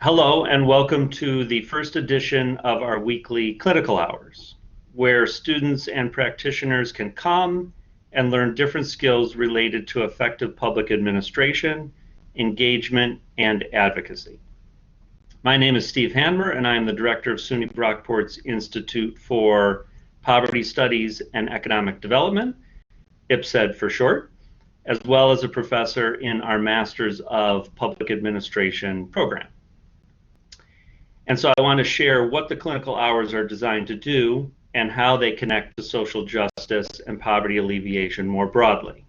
Hello and welcome to the first edition of our weekly clinical hours, where students and practitioners can come and learn different skills related to effective public administration, engagement, and advocacy. My name is Steve Hanmer, and I am the director of SUNY Brockport's Institute for Poverty Studies and Economic Development, IPSED for short, as well as a professor in our Masters of Public Administration program. And so I want to share what the clinical hours are designed to do and how they connect to social justice and poverty alleviation more broadly.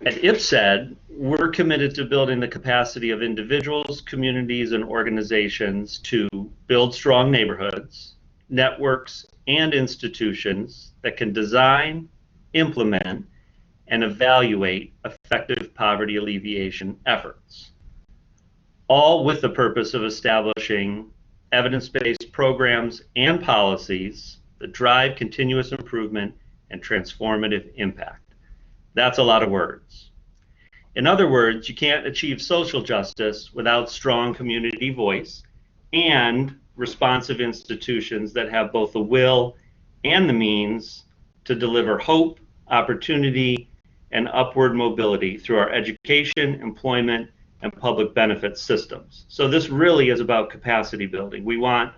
At IPSED, we're committed to building the capacity of individuals, communities, and organizations to build strong neighborhoods, networks, and institutions that can design, implement, and evaluate effective poverty alleviation efforts, all with the purpose of establishing evidence-based programs and policies that drive continuous improvement and transformative impact. That's a lot of words. In other words, you can't achieve social justice without strong community voice and responsive institutions that have both the will and the means to deliver hope, opportunity, and upward mobility through our education, employment, and public benefit systems. So this really is about capacity building. We want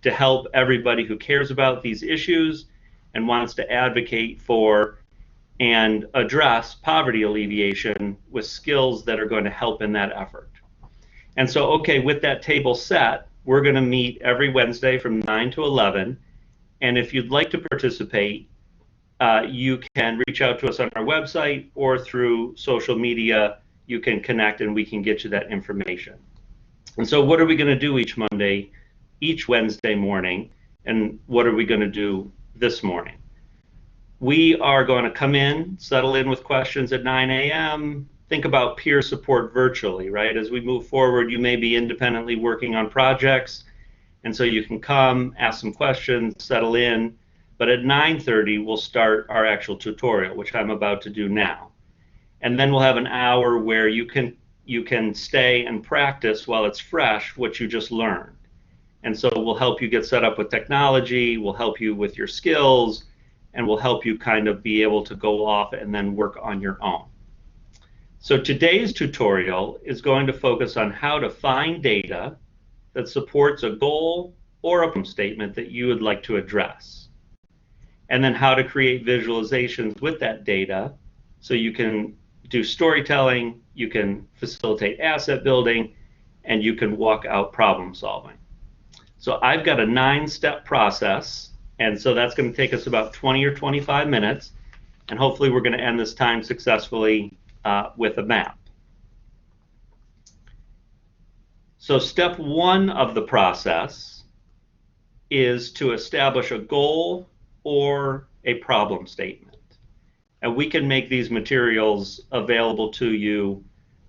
to help everybody who cares about these issues and wants to advocate for and address poverty alleviation with skills that are going to help in that effort. And so, okay, with that table set, we're going to meet every Wednesday from 9 to 11. And if you'd like to participate, you can reach out to us on our website or through social media. You can connect and we can get you that information. And so what are we going to do each Wednesday morning, and what are we going to do this morning? We are going to come in, settle in with questions at 9 a.m., think about peer support virtually, right? As we move forward, you may be independently working on projects, and so you can come, ask some questions, settle in, but at 9:30 we'll start our actual tutorial, which I'm about to do now. And then we'll have an hour where you can stay and practice while it's fresh what you just learned. And so we'll help you get set up with technology, we'll help you with your skills, and we'll help you kind of be able to go off and then work on your own. So today's tutorial is going to focus on how to find data that supports a goal or a problem statement that you would like to address. And then how to create visualizations with that data so you can do storytelling, you can facilitate asset building, and you can walk out problem solving. So I've got a 9-step process, and so that's going to take us about 20 or 25 minutes, and hopefully we're going to end this time successfully with a map. So step 1 of the process is to establish a goal or a problem statement. And we can make these materials available to you,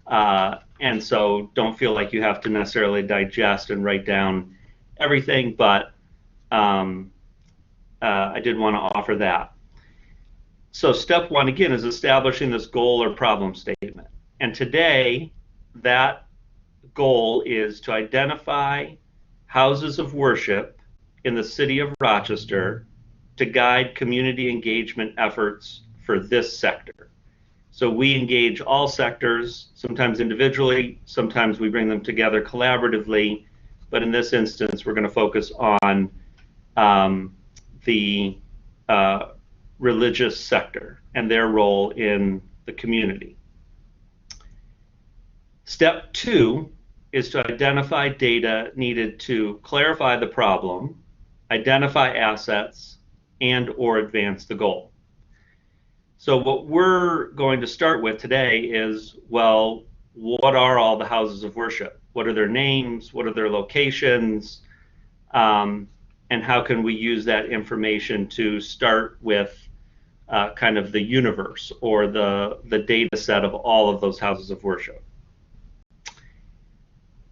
and so don't feel like you have to necessarily digest and write down everything, but I did want to offer that. So step 1, again, is establishing this goal or problem statement. And today, that goal is to identify houses of worship in the city of Rochester to guide community engagement efforts for this sector. So we engage all sectors, sometimes individually, sometimes we bring them together collaboratively, but in this instance we're going to focus on the religious sector and their role in the community. Step 2 is to identify data needed to clarify the problem, identify assets, and or advance the goal. So what we're going to start with today is, well, what are all the houses of worship? What are their names? What are their locations? And how can we use that information to start with kind of the universe or the data set of all of those houses of worship?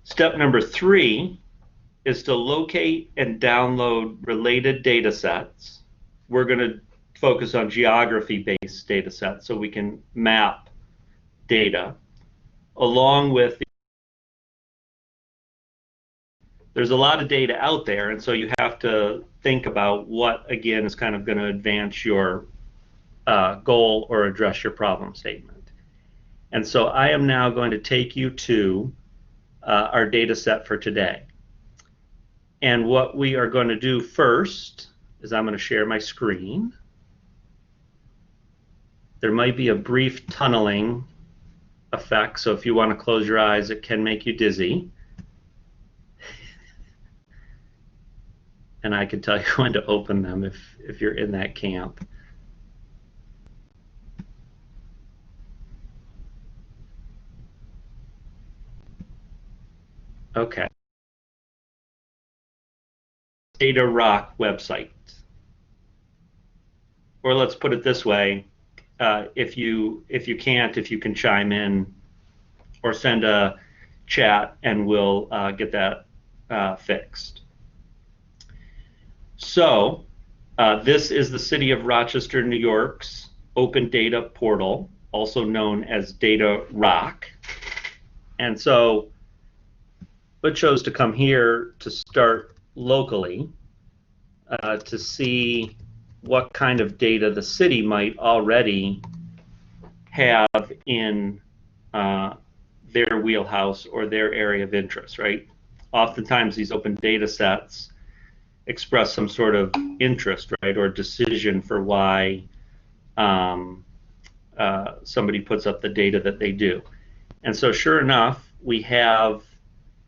Step number 3 is to locate and download related data sets. We're going to focus on geography-based data sets so we can map data, along with there's a lot of data out there, and so you have to think about what, again, is kind of going to advance your goal or address your problem statement. And so I am now going to take you to our data set for today. And what we are going to do first is I'm going to share my screen. There might be a brief tunneling effect, so if you want to close your eyes, it can make you dizzy. And I can tell you when to open them if you're in that camp. Okay. Data Rock website. Or let's put it this way, if you can't, if you can chime in or send a chat and we'll get that fixed. So this is the City of Rochester, New York's open data portal, also known as Data Rock. And so I chose to come here to start locally to see what kind of data the city might already have in their wheelhouse or their area of interest, right? Oftentimes these open data sets express some sort of interest, right, or decision for why somebody puts up the data that they do. And so sure enough, we have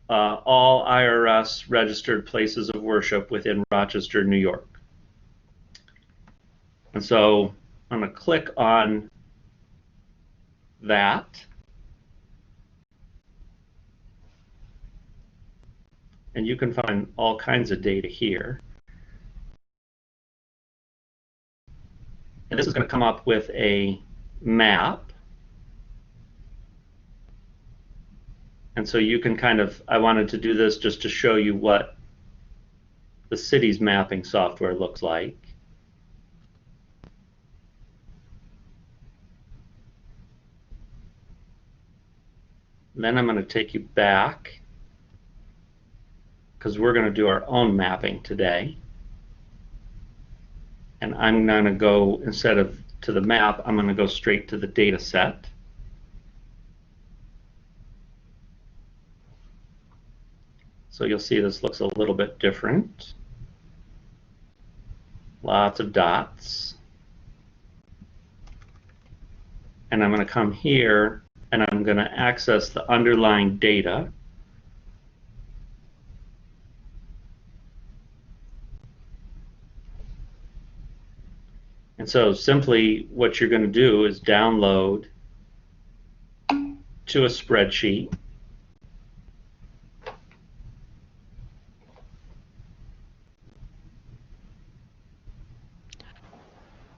all IRS registered places of worship within Rochester, New York. And so I'm going to click on that. And you can find all kinds of data here. And this is going to come up with a map. And so you can kind of, I wanted to do this just to show you what the city's mapping software looks like. And then I'm going to take you back because we're going to do our own mapping today. And I'm going to go, instead of to the map, I'm going to go straight to the data set. So you'll see this looks a little bit different. Lots of dots. And I'm going to come here and I'm going to access the underlying data. And so simply what you're going to do is download to a spreadsheet.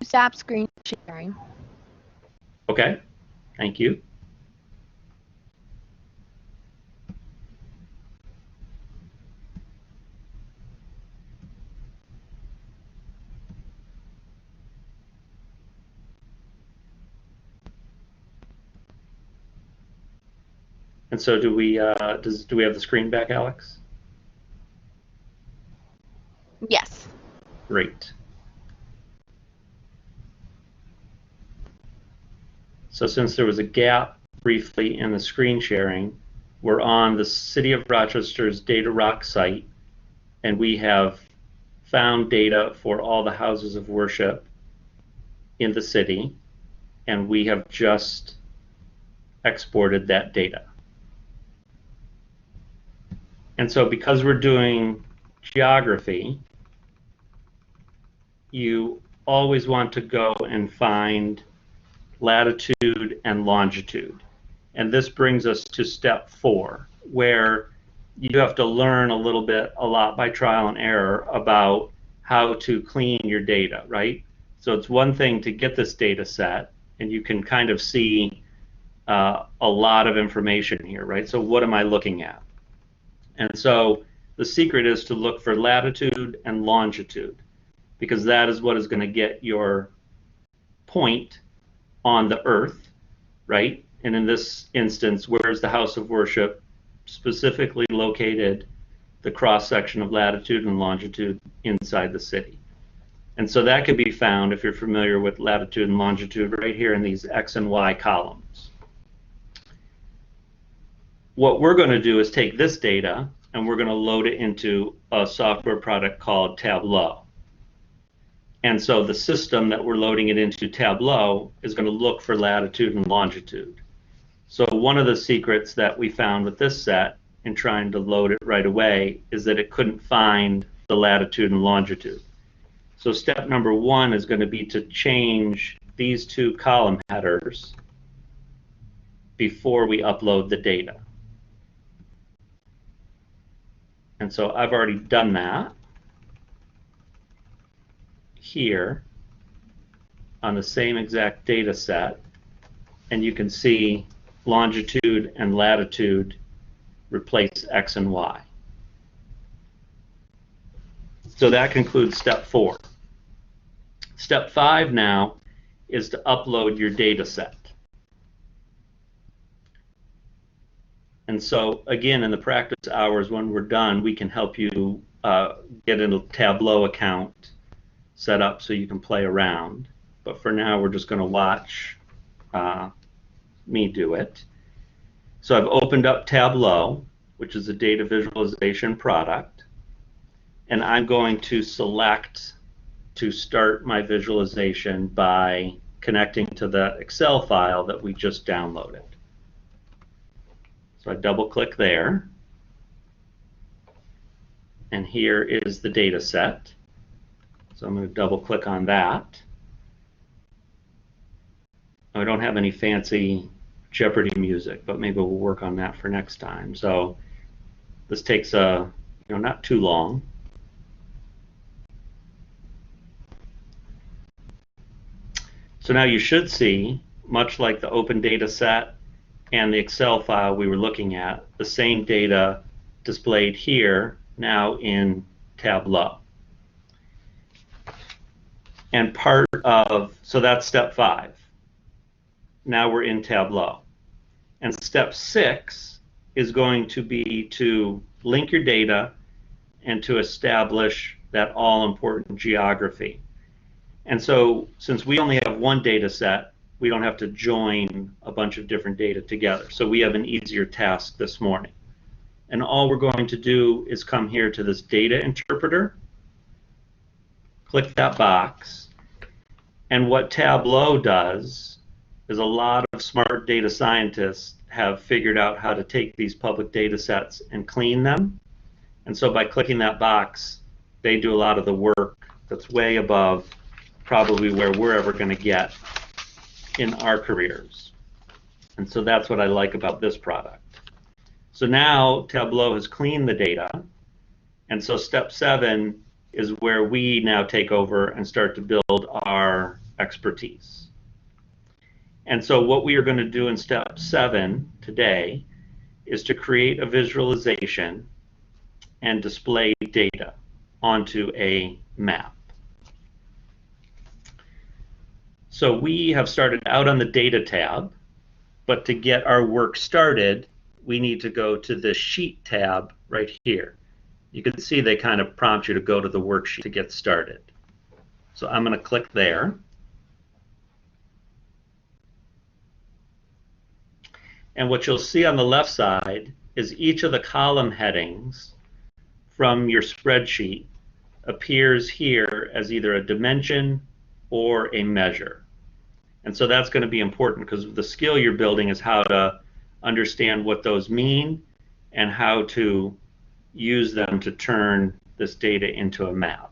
Stop screen sharing. Okay, thank you. And so do we have the screen back, Alex? Yes. Great. So since there was a gap briefly in the screen sharing, we're on the City of Rochester's Data Rock site, and we have found data for all the houses of worship in the city, and we have just exported that data. And so because we're doing geography, you always want to go and find latitude and longitude. And this brings us to step 4, where you have to learn a lot by trial and error about how to clean your data, right? So it's one thing to get this data set, and you can kind of see a lot of information here, right? So what am I looking at? And so the secret is to look for latitude and longitude, because that is what is going to get your point on the earth, right? And in this instance, where is the house of worship specifically located the cross-section of latitude and longitude inside the city. And so that can be found, if you're familiar with latitude and longitude, right here in these X and Y columns. What we're going to do is take this data and we're going to load it into a software product called Tableau. And so the system that we're loading it into, Tableau, is going to look for latitude and longitude. So one of the secrets that we found with this set in trying to load it right away is that it couldn't find the latitude and longitude. So step number one is going to be to change these two column headers before we upload the data. And so I've already done that here on the same exact data set, and you can see longitude and latitude replace X and Y. So that concludes step 4. Step 5 now is to upload your data set. And so again, in the practice hours when we're done, we can help you get a Tableau account set up so you can play around. But for now, we're just going to watch me do it. So I've opened up Tableau, which is a data visualization product, and I'm going to select to start my visualization by connecting to the Excel file that we just downloaded. So I double click there, and here is the data set. So I'm going to double click on that. I don't have any fancy Jeopardy music, but maybe we'll work on that for next time. So this takes not too long. So now you should see, much like the open data set and the Excel file we were looking at, the same data displayed here now in Tableau. And so that's step 5. Now we're in Tableau. And step 6 is going to be to link your data and to establish that all-important geography. And so since we only have one data set, we don't have to join a bunch of different data together. So we have an easier task this morning. And all we're going to do is come here to this data interpreter, click that box, and what Tableau does is a lot of smart data scientists have figured out how to take these public data sets and clean them. And so by clicking that box, they do a lot of the work that's way above probably where we're ever going to get in our careers. And so that's what I like about this product. So now Tableau has cleaned the data, and so step 7 is where we now take over and start to build our expertise. And so what we are going to do in step 7 today is to create a visualization and display data onto a map. So we have started out on the data tab, but to get our work started, we need to go to the sheet tab right here. You can see they kind of prompt you to go to the worksheet to get started. So I'm going to click there. And what you'll see on the left side is each of the column headings from your spreadsheet appears here as either a dimension or a measure. And so that's going to be important because the skill you're building is how to understand what those mean and how to use them to turn this data into a map.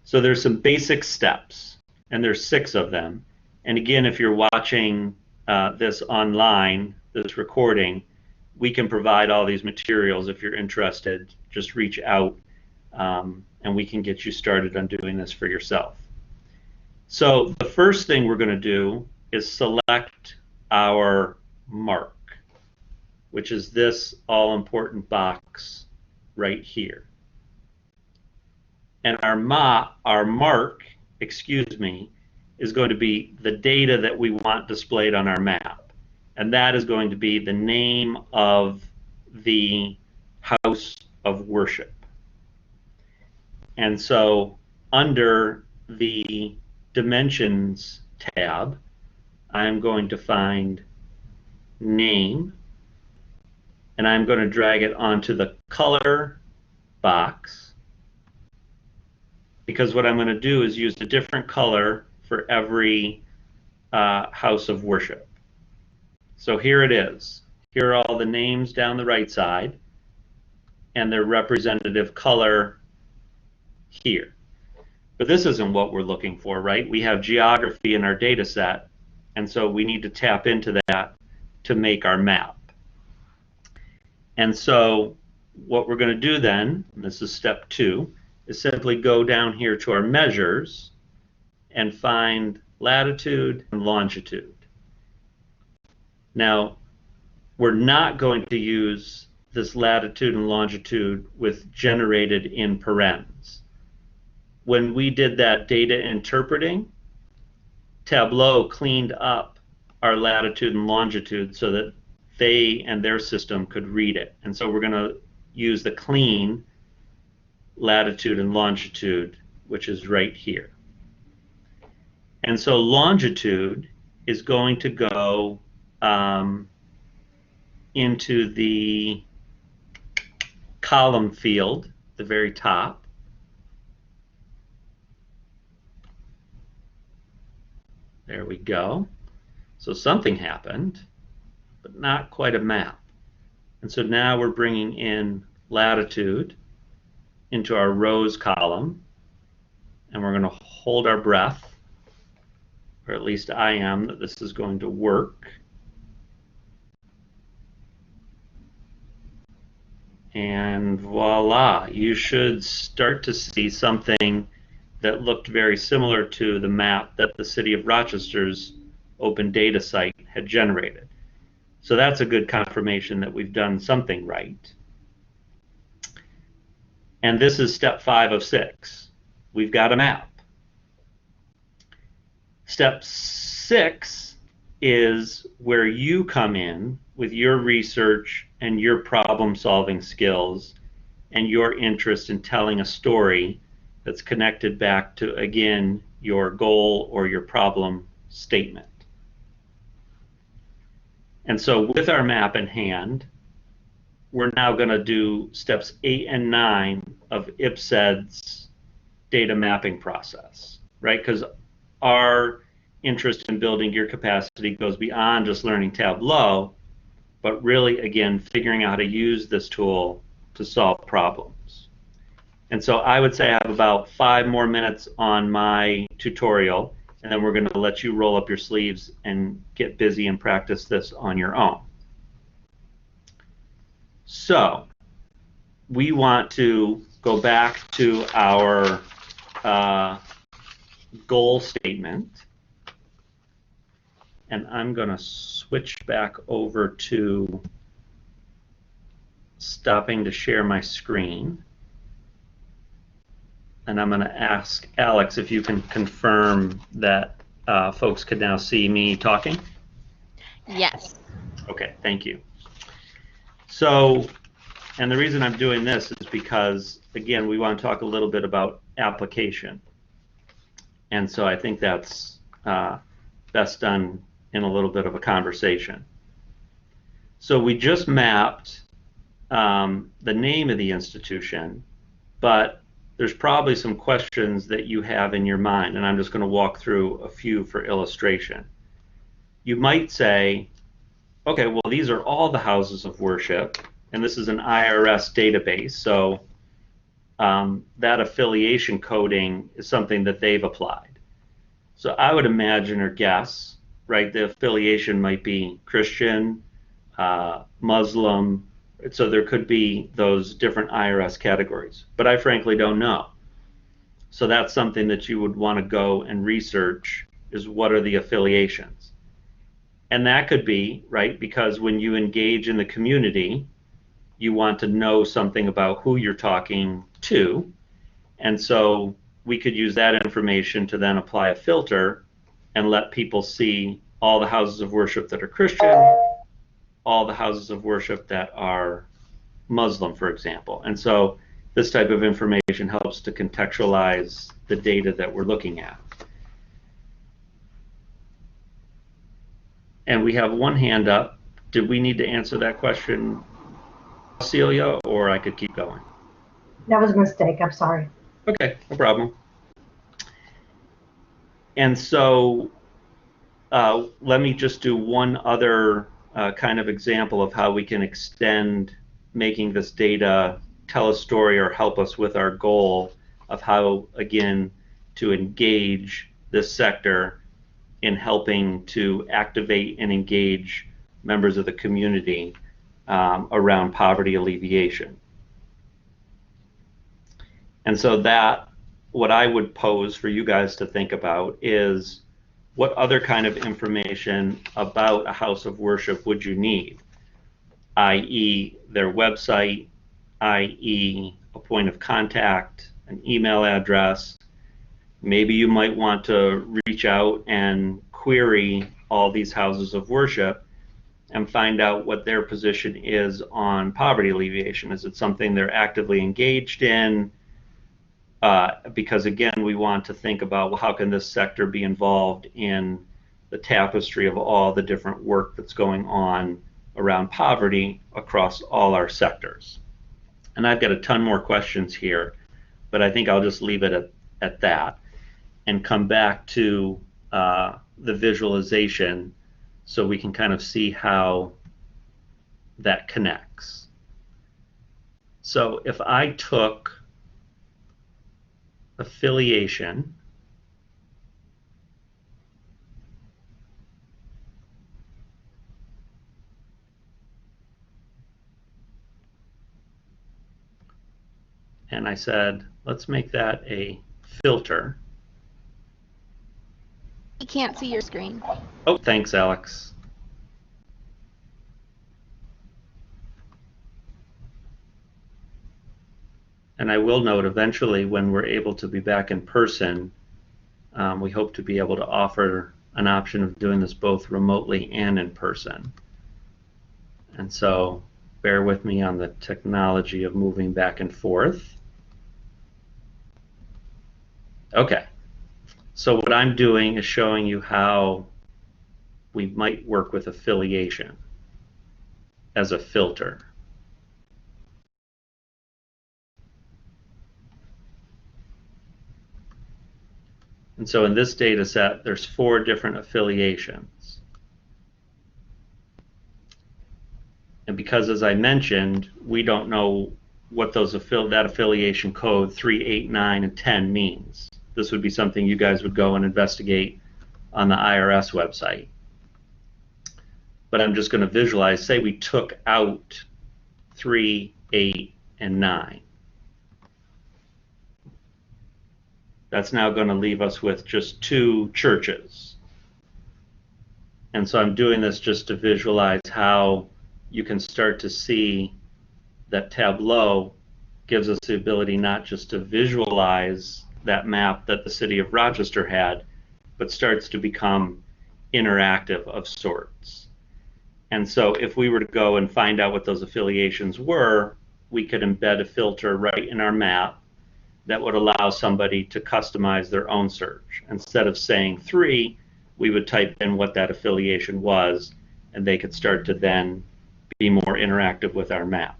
So there's some basic steps, and there's 6 of them. And again, if you're watching this online, this recording, we can provide all these materials if you're interested. Just reach out and we can get you started on doing this for yourself. So the first thing we're going to do is select our mark, which is this all-important box right here. And our mark, is going to be the data that we want displayed on our map. And that is going to be the name of the house of worship. And so under the Dimensions tab, I'm going to find name, and I'm going to drag it onto the color box, because what I'm going to do is use a different color for every house of worship. So here it is. Here are all the names down the right side, and their representative color here. But this isn't what we're looking for, right? We have geography in our data set, and so we need to tap into that to make our map. And so what we're going to do then, and this is step 2, is simply go down here to our measures and find latitude and longitude. Now, we're not going to use this latitude and longitude with generated in parens. When we did that data interpreting, Tableau cleaned up our latitude and longitude so that they and their system could read it. And so we're going to use the clean latitude and longitude, which is right here. And so longitude is going to go into the column field, the very top. There we go. So something happened, but not quite a map. And so now we're bringing in latitude into our rows column, and we're going to hold our breath, or at least I am, that this is going to work. And voila, you should start to see something that looked very similar to the map that the City of Rochester's open data site had generated. So that's a good confirmation that we've done something right. And this is step 5 of 6. We've got a map. Step 6 is where you come in with your research and your problem-solving skills and your interest in telling a story that's connected back to, again, your goal or your problem statement. And so with our map in hand, we're now going to do steps 8 and 9 of IPSED's data mapping process, right? Because our interest in building your capacity goes beyond just learning Tableau, but really, again, figuring out how to use this tool to solve problems. And so I would say I have about 5 more minutes on my tutorial, and then we're going to let you roll up your sleeves and get busy and practice this on your own. So we want to go back to our goal statement, and I'm going to switch back over to stopping to share my screen. And I'm going to ask Alex if you can confirm that folks can now see me talking. Yes. Okay, thank you. So, and the reason I'm doing this is because, again, we want to talk a little bit about application. And so I think that's best done in a little bit of a conversation. So we just mapped the name of the institution, but there's probably some questions that you have in your mind, and I'm just going to walk through a few for illustration. You might say, okay, well, these are all the houses of worship, and this is an IRS database, so that affiliation coding is something that they've applied. So I would imagine or guess, right, the affiliation might be Christian, Muslim, so there could be those different IRS categories, but I frankly don't know. So that's something that you would want to go and research, is what are the affiliations. And that could be, right, because when you engage in the community, you want to know something about who you're talking to, and so we could use that information to then apply a filter and let people see all the houses of worship that are Christian, all the houses of worship that are Muslim, for example. And so this type of information helps to contextualize the data that we're looking at. And we have one hand up. Did we need to answer that question, Celia, or I could keep going? That was a mistake. I'm sorry. Okay, no problem. And so let me just do one other kind of example of how we can extend making this data tell a story or help us with our goal of how, again, to engage this sector in helping to activate and engage members of the community around poverty alleviation. And so that, what I would pose for you guys to think about is, what other kind of information about a house of worship would you need? i.e. their website, i.e. a point of contact, an email address. Maybe you might want to reach out and query all these houses of worship and find out what their position is on poverty alleviation. Is it something they're actively engaged in? Because again, we want to think about, well, how can this sector be involved in the tapestry of all the different work that's going on around poverty across all our sectors. And I've got a ton more questions here, but I think I'll just leave it at that and come back to the visualization so we can kind of see how that connects. So if I took affiliation and I said, let's make that a filter. I can't see your screen. Oh, thanks, Alex. And I will note, eventually, when we're able to be back in person, we hope to be able to offer an option of doing this both remotely and in person. And so bear with me on the technology of moving back and forth. Okay, so what I'm doing is showing you how we might work with affiliation as a filter. And so in this data set, there's 4 different affiliations. And because, as I mentioned, we don't know what those that affiliation code 3, 8, 9, and 10 means. This would be something you guys would go and investigate on the IRS website. But I'm just going to visualize, say we took out 3, 8, and 9. That's now going to leave us with just 2 churches. And so I'm doing this just to visualize how you can start to see that Tableau gives us the ability not just to visualize that map that the city of Rochester had, but starts to become interactive of sorts. And so if we were to go and find out what those affiliations were, we could embed a filter right in our map that would allow somebody to customize their own search. Instead of saying 3, we would type in what that affiliation was, and they could start to then be more interactive with our map.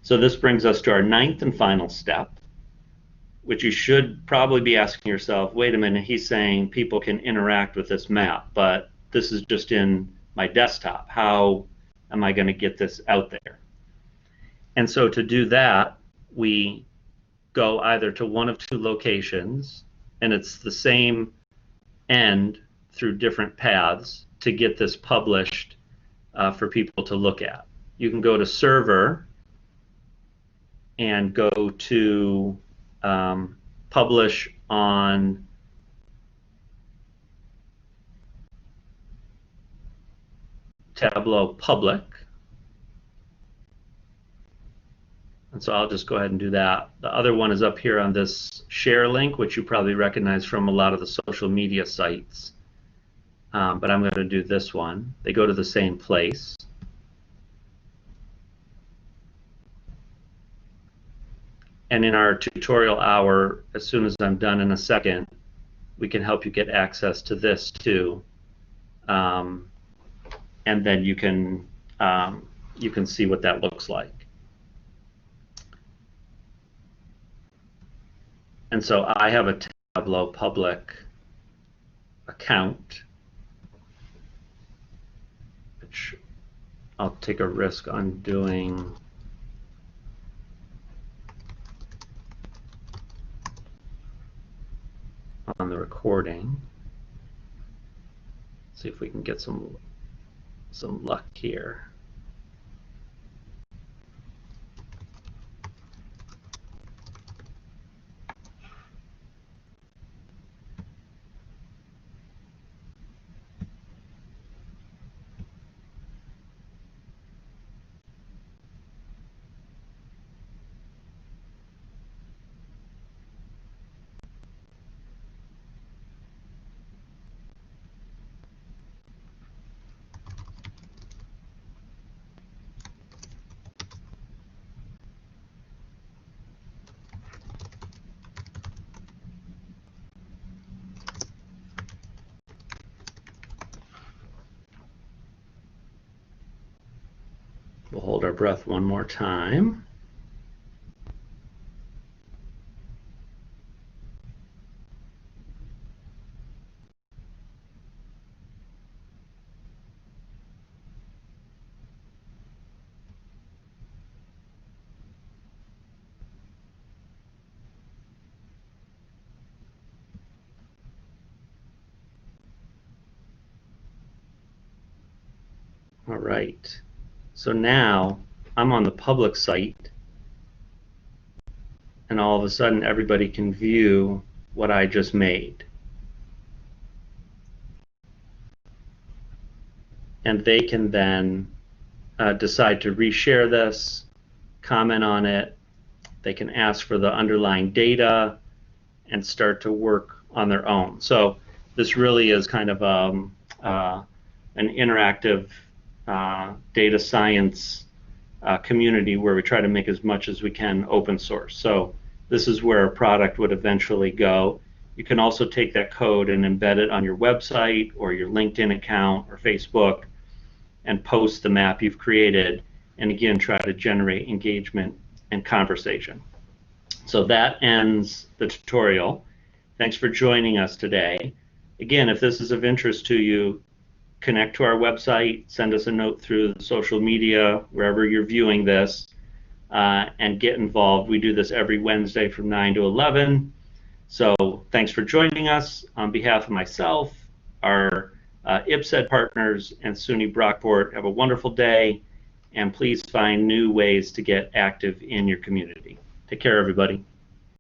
So this brings us to our 9th and final step, which you should probably be asking yourself, wait a minute, he's saying people can interact with this map, but this is just in my desktop. How am I going to get this out there? And so to do that, we go either to one of 2 locations, and it's the same end through different paths to get this published for people to look at. You can go to server and go to publish on Tableau public. And so I'll just go ahead and do that. The other one is up here on this share link, which you probably recognize from a lot of the social media sites. But I'm going to do this one. They go to the same place. And in our tutorial hour, as soon as I'm done in a second, we can help you get access to this too. And then you can see what that looks like. And so I have a Tableau public account, which I'll take a risk on doing. On the recording. See if we can get some luck here. We'll hold our breath one more time. All right. So now I'm on the public site, and all of a sudden everybody can view what I just made. And they can then decide to reshare this, comment on it. They can ask for the underlying data and start to work on their own. So this really is kind of an interactive data science community where we try to make as much as we can open source. So this is where a product would eventually go. You can also take that code and embed it on your website or your LinkedIn account or Facebook and post the map you've created, and again try to generate engagement and conversation. So that ends the tutorial. Thanks for joining us today. Again, if this is of interest to you, connect to our website, send us a note through the social media, wherever you're viewing this, and get involved. We do this every Wednesday from 9 to 11. So thanks for joining us. On behalf of myself, our IPSED partners, and SUNY Brockport, have a wonderful day, and please find new ways to get active in your community. Take care, everybody.